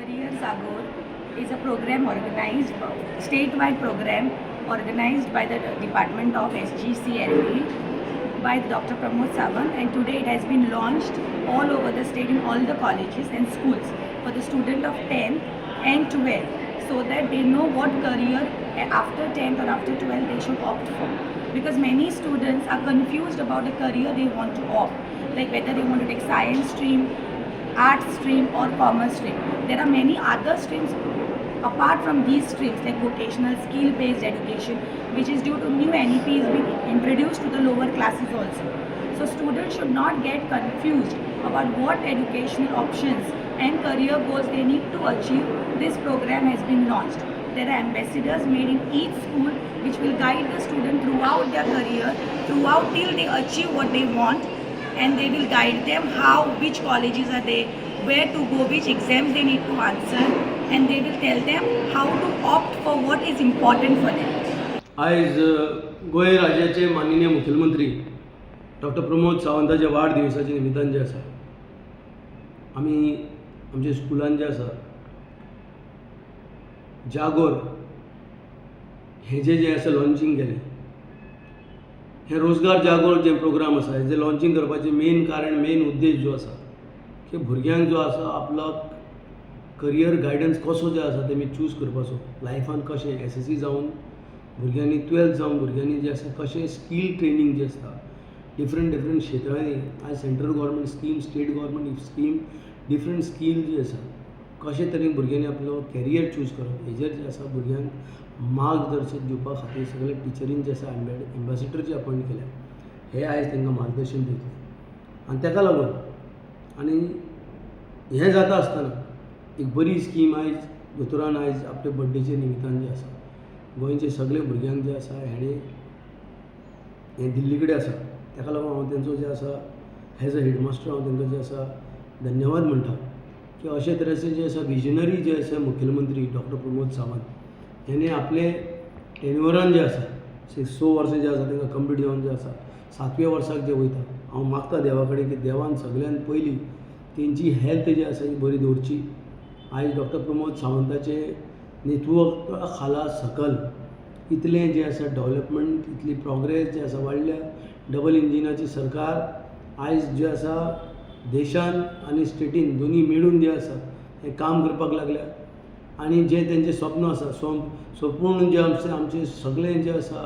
Career Zagor is a program organized, statewide program organized by the Department of SGCLE by Dr. Pramod Sawant, and today it has been launched all over the state in all the colleges and schools for the student of 10th and 12th, so that they know what career after 10th or after 12th they should opt for. Because many students are confused about the career they want to opt, like whether they want to take science stream, art stream or commerce stream. There are many other streams apart from these streams, like vocational skill based education, which is due to new NEPs being introduced to the lower classes also. So students should not get confused about what educational options and career goals they need to achieve. This program has been launched. There are ambassadors made in each school which will guide the student throughout their career, throughout till they achieve what they want, and they will guide them how, which colleges are they, where to go, which exams they need to answer, and they will tell them how to opt for what is important for them. आज गोंय राज्याचे माननीय मुख्यमंत्री doctor Pramod सावंताच्या वाढदिवसाच्या निमित्तान जे आसा आमी आमच्या स्कुलान जे आसा जागोर हे जे आसा लॉन्चिंग केलें. हे रोजगार जागोर जे प्रोग्राम आसा हेजे लॉन्चिंग करपाचें मेन कारण, मेन उद्देश जो आसा की भुरग्यांक जो आसा आपलो करियर गायडन्स कसो जो आसा तेमी चूज करपाचो, लायफान कशें SSC जावन भुरग्यांनी 12th जावन भुरग्यांनी जे आसा कशें स्कील ट्रेनिंग जे आसता डिफरंट क्षेत्रांनी. आज central government scheme, state government scheme, different skill जी आसा कशे तरेन भुरग्यांनी आपलो कॅरियर चूज करप हेजेर जे आसा भुरग्यांक मार्गदर्शन दिवपा खातीर सगळे टिचरीन जे आसा एम्बॅसिडर जे अपॉयंट केल्या हे आयज तांकां मार्गदर्शन दितले. आनी ताका लागून आनी हें जाता आसतना एक बरी स्कीम आयज दोतोरान आयज आपल्या बड्डेच्या निमित्तान जे आसा गोंयचे सगळे भुरग्यांक जे आसा हें दिल्ली कडेन आसा. ताका लागून हांव तेंचो जे आसा एज अ हेडमास्टर हांव तांकां जे आसा धन्यवाद म्हणटा की अशे तरेचे जे आसा विजनरी जे आसा मुखेलमंत्री डॉक्टर प्रमोद सावंत हेणे आपले टेन्युअरान जे आसा 6 वर्सां जे आसा तांकां कंप्लीट जावन जे आसा 7व्या वर्साक जे वयता. हांव मागता देवा कडेन की देवान सगळ्यान पयलीं तेंची हेल्थ जी आसा ही बरी दवरची. आयज डॉक्टर प्रमोद सावंताचे नेतृत्वा खाला सकल इतलें जे आसा डेव्हलपमेंट, इतली प्रोग्रेस जे आसा वाडल्या. डबल इंजिनाची सरकार आयज जे आसा देशान आनी स्टेटीन दोनी मेळून जे आसा हें काम करपाक लागल्या. आनी जे तेंचें स्वप्न आसा स्वपूर्ण जे आमचें सगळें जे आसा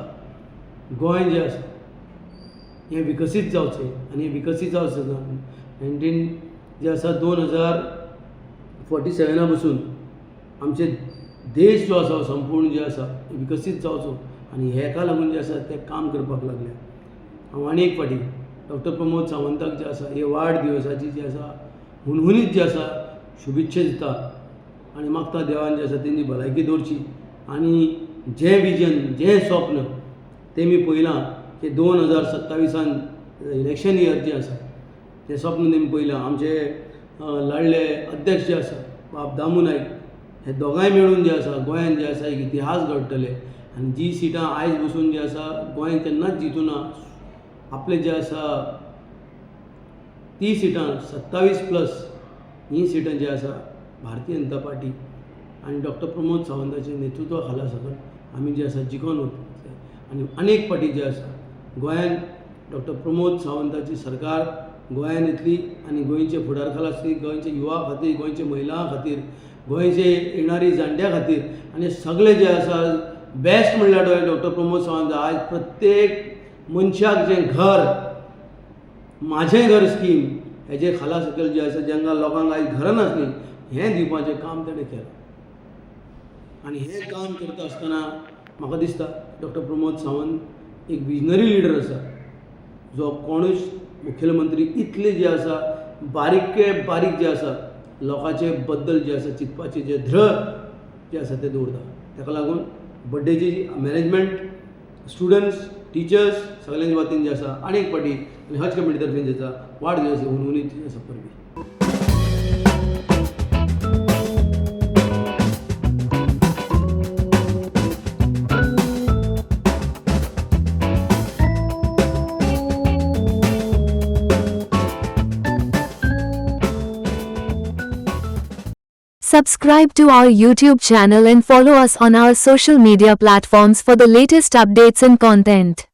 गोंय जें आसा हें विकसीत जावचें. आनी हें विकसीत जावचें 19 जे आसा 2047 पासून आमचे देश जो आसा संपूर्ण जे आसा विकसीत जावचो आनी हेका लागून जे आसा तें काम करपाक लागले. हांव आनी एक फावटी डॉक्टर प्रमोद सावंताक जे आसा हे वाडदिवसाची जी आसा हुनहुनीत जे आसा शुभेच्छा दिता आनी मागता देवान जे आसा तेंची भलायकी दवरची. आनी जें विजन, जें स्वप्न तेमी पयलां की 2027 इलेक्शन इयर जे आसा तें स्वप्न तेमी पयलां. आमचे लाडले अध्यक्ष जे आसा बाब दामू नायक हे दोगांय मेळून जे आसा गोंयान जे आसा एक इतिहास घडटले. आनी जी सिटां आयज बसून जे आसा गोंय केन्नाच जितूना आपले जे आसा ती सिटां 27+ ही सिटां जी आसा भारतीय जनता पार्टी आनी डॉक्टर प्रमोद सावंताचे नेतृत्वा खाला सकल आमी जे आसा जिखून वतले. आनी अनेक पाटी जे आसा गोंयान डॉक्टर प्रमोद सावंताची सरकार गोंयान येतली आनी गोंयचे फुडारखाल आसली, गोंयचे युवा खातीर, गोंयचे महिलां खातीर, गोंयचे येणारी जाणट्या खातीर आनी सगळे जे आसा बेस्ट म्हणल्यार डॉक्टर प्रमोद सावंत आयज प्रत्येक मनशाक जें घर, माझें घर स्कीम हेजे खाला सकल जे आसा ज्यांका लोकांक आयज घरां नासलीं हें दिवपाचें काम ताणें केलां. आनी हें काम करता आसतना म्हाका दिसता डॉक्टर प्रमोद सावंत एक विजनरी लिडर आसा जो कोणूच मुखेलमंत्री इतले जे आसा बारीक जे आसा लोकांचे बद्दल जे आसा चिंतपाचे जे ध्र जे आसा ते दवरता. ताका लागून बड्डेची मॅनेजमेंट, स्टुडंट्स, टिचर्स सगळ्यांच्या वतीन जे आसा आनी एक फावटी आनी हज कमिटी तर्फे जे आसा वाडदिवस हुनहुनीत जे आसा परबीं. Subscribe to our YouTube channel and follow us on our social media platforms for the latest updates and content.